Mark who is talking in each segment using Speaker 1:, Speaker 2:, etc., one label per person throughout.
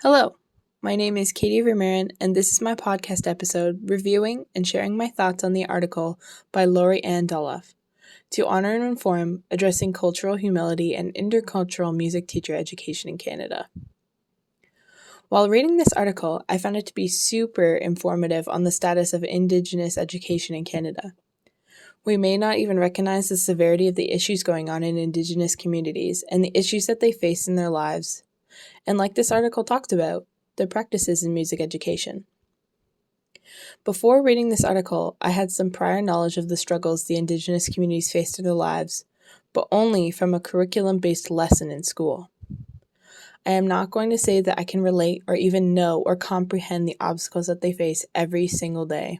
Speaker 1: Hello, my name is Katie Vermeeren, and this is my podcast episode reviewing and sharing my thoughts on the article by Laurie Ann Doloff, To Honor and Inform, Addressing Cultural Humility and Intercultural Music Teacher Education in Canada. While reading this article, I found it to be super informative on the status of Indigenous education in Canada. We may not even recognize the severity of the issues going on in Indigenous communities and the issues that they face in their lives, and like this article talked about, their practices in music education. Before reading this article, I had some prior knowledge of the struggles the Indigenous communities faced in their lives, but only from a curriculum-based lesson in school. I am not going to say that I can relate or even know or comprehend the obstacles that they face every single day.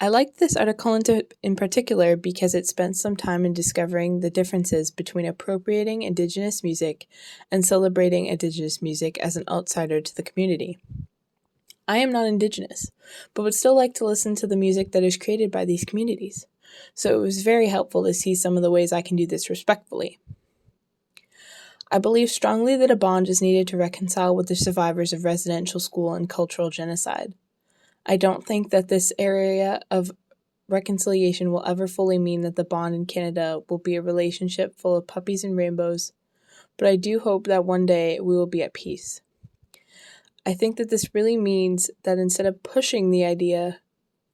Speaker 1: I liked this article in particular because it spent some time in discovering the differences between appropriating Indigenous music and celebrating Indigenous music as an outsider to the community. I am not Indigenous, but would still like to listen to the music that is created by these communities, so it was very helpful to see some of the ways I can do this respectfully. I believe strongly that a bond is needed to reconcile with the survivors of residential school and cultural genocide. I don't think that this area of reconciliation will ever fully mean that the bond in Canada will be a relationship full of puppies and rainbows, but I do hope that one day we will be at peace. I think that this really means that instead of pushing the idea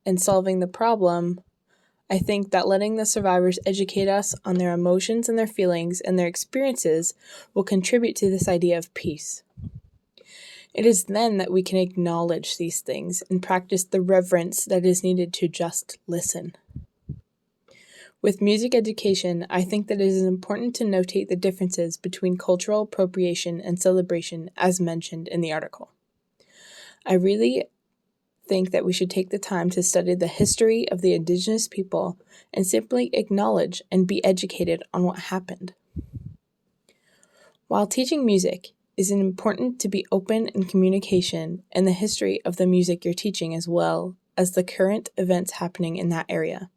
Speaker 1: and solving the problem, I think that letting the survivors educate us on their emotions and their feelings and their experiences will contribute to this idea of peace. It is then that we can acknowledge these things and practice the reverence that is needed to just listen. With music education, I think that it is important to notate the differences between cultural appropriation and celebration as mentioned in the article. I really think that we should take the time to study the history of the Indigenous people and simply acknowledge and be educated on what happened. While teaching music, it is important to be open in communication and the history of the music you're teaching as well as the current events happening in that area.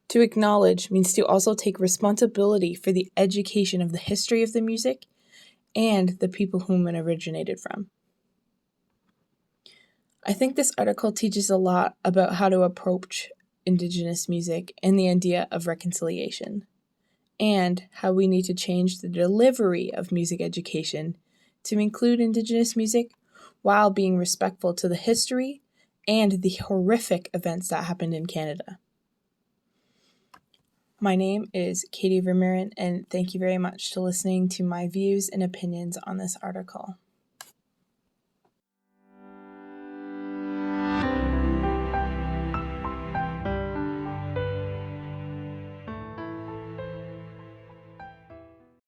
Speaker 1: To acknowledge means to also take responsibility for the education of the history of the music and the people whom it originated from. I think this article teaches a lot about how to approach Indigenous music and the idea of reconciliation, and how we need to change the delivery of music education to include Indigenous music while being respectful to the history and the horrific events that happened in Canada. My name is Katie Vermeeren, and thank you very much for listening to my views and opinions on this article.